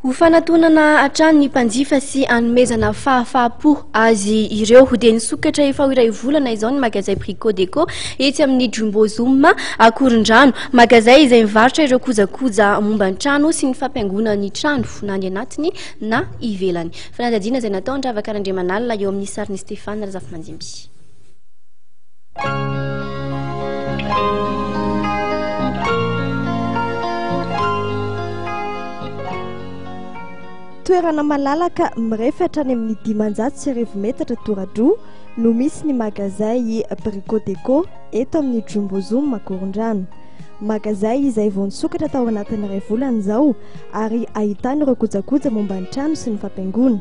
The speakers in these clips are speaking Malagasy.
Ho fanatonana hatrany ny mpanjifa sy hanomezana fahafapo azy ireo dia nisokatra efa iray volana izao ny magazay Brico Deco etsy amin'ny Jumbo Zoom Akorondrano. Magazay izay mivarotra ireo kojakoja momba ny trano sy ny fampiaingona ny trano na ny anatiny na ivelany. Fanadadiana izay natao andravaka Andriamanalina eo amin'ny sarin'i Stéphane Razafimandimby. Toerana malalaka mirefatra any amin'ny 500 metatra toradroa no misy ny magazay Brico Deco eto amin'ny Jumbo Zoom Akorondrano. Magazay izay vao nisokatra tao anatin'ny iray volana izao ary ahitana ireo kojakoja momba ny trano sy ny fampiaingona.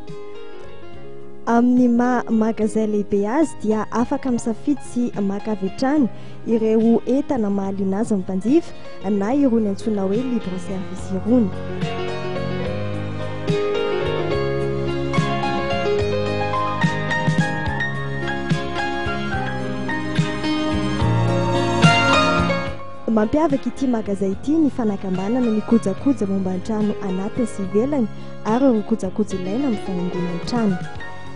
Amin'ny magazay lehibe azy dia afaka misafidy sy maka avy hatrany ireo entana mahaliana azy amin'ny mpanjifa na irony antsoina hoe libre service irony. Mampiavaka ity magazay ity ny fanakambanana ny kojakoja momba ny trano anatiny sy ivelany ary ireo kojakoja ilaina amin'ny fanaingona ny trano.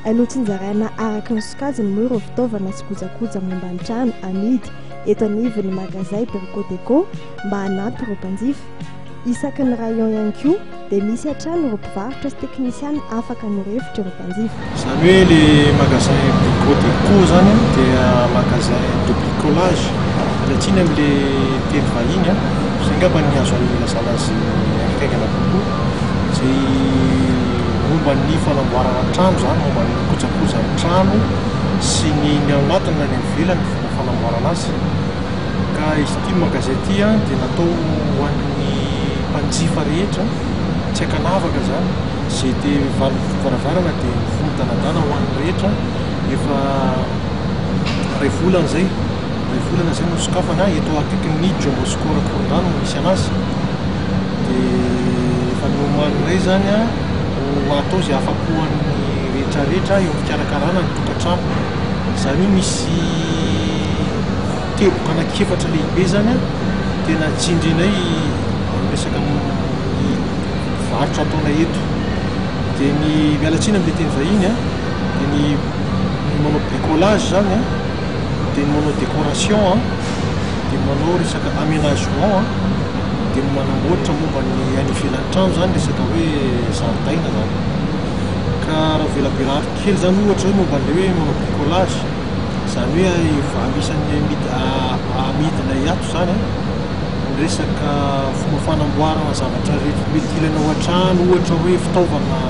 Anotsinjaraina araka ny sokajiny moa ireo fitaovana sy kojakoja momba ny trano amidy eto anivon'ny magazay Brico Deco mba hanampy ireo mpanjifa. Isaky ny rayon ihany koa dia misy hatrany ireo mpivarotra sy teknisiana afaka norefitra ireo mpanjifa. Izany hoe le magazay Brico Deco zany dia magazay de bricolage. Latsiny amin'le teny vahiny izay ngamba ny azo ilazana azy akaikana kokoa izay momba ny fanamboarana trano zany, momba ny kojakoja ny trano sy ny anatiny na ny ivelany fomba fanamboarana azy. Ka izy ity magazay ity dia natao ho an'ny mpanjifa rehetra tsy akanavaka zany izay dia varavarana dia mivonon-danadana ho an'ny rehetra efa iray volana zay. Volana zay no sokafana eto akaikin'ny Jumbo Zoom Akorondrano misy anazy dia efa noman'ilay zany ho atao izay afapohan'ny rehetrarehetra eo amin'ny fikarakarana ny tokantrano. Izany hoe misy teboka anankiefatra lehibe zany tena tsindrinay resaka varotra ataonay eto. Dia ny mialatsiny amin'ilay teny vahiny dia ny manao bricolage zany dia manao décoration dia manao resaka aménagement dia manamboatra momba ny any ivelan'ny trano zany resaka hoe zaridaina zany. Ka raha velabelariko kely zany ohatra hoe momba an'ilay hoe manao bricolage izany hoe anisan'ny amidinay ato zany resaka fomba fanamboarana zavatra rehetra mety ilaina ao an-trano, ohatra hoe fitaovana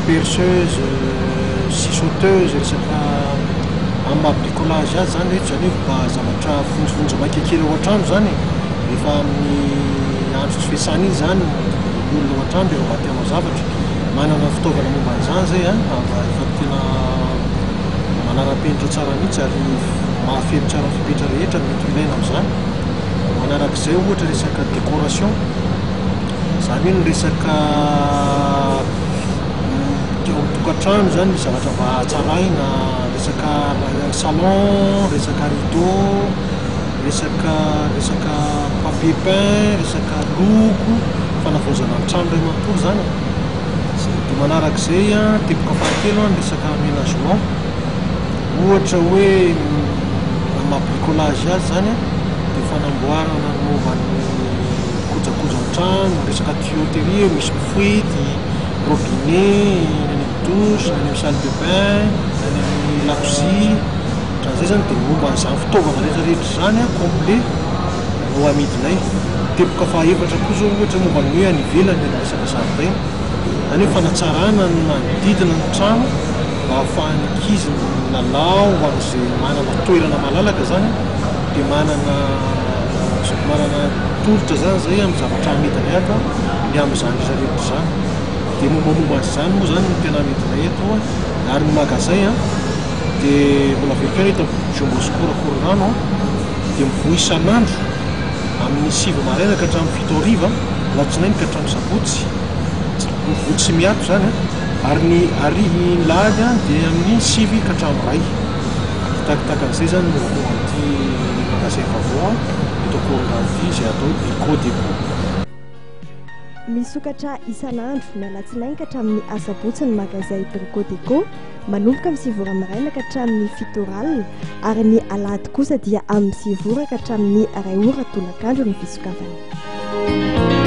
perceuse, scie sauteuse, resaka amin'ny bricolage azy zany rehetra zany hoe zavatra fonjy makekely ao an-trano zany efa amin'ny andro tsy fiasana iny zany olona ao an-trano dia mba tianao zavatra manana fitaovana momba an'izany zay efa tena manara-penitra tsara mihitsy ary mahafeno tsara fipetra rehetra mety ilaina amin'izany. Manarak'izay ohatra resaka décoration izany hoe ny resaka tokantrano zany ny zavatra mba hatsaraina, resaka salon, resaka rideau, resaka papier peint, resaka loko, fanavaozana ny trano iray manontolo zany. Dia manarak'izay teboka fahatelo ny resaka aménagement, ohatra hoe bricolage azy zany dia fanamboarana momba ny kojakoja ny trano, resaka tuyauterie, misy mifoity, robinet, douche, any amin'ny salle de bain, any amin'ny lakozia, zay zany dia momba an'izany fitaovana rehetrarehetra zany complet no amidinay. Teboka fahaefatra koa zao ohatra momba ny hoe any ivelany ny resaka zaridaina, izany hoe fanatsarana ny manodidina ny trano mba ahafahan'ny ankizy lalao amin'izay manana toerana malalaka zany dia manana tolotra zany zay amin'ny zavatra amidiny ato ny amin'izany rehetrarehetra zany. Dia mombamomba an'izany moa zany no tena amidinay eto ary ny magazay dia mbola velokany eto Jumbo Zoom Akorondrano dia mivoha isan'andro amin'ny 7 maraina ka hatramin'ny 7 hariva, alatsinainy ka hatramin'ny sabotsy, mivoha tsy miato zany ary ny lahady dia amin'ny 7 ka hatramin'ny 1. Takatakan'izay zany no an'ity magazay vaovao eto Akorondrano ity izay atao Brico Deco. misokatra isan'andro ny alatsinainy ka hatramin'ny asabotsy ny magazay Brico Deco manomboka amin'ny 9 ora maraina ka hatramin'ny 7 ora alina ary ny alahady kosa dia amin'ny 9 ora ka hatramin'ny 2 ora tolakandro ny fisokafana.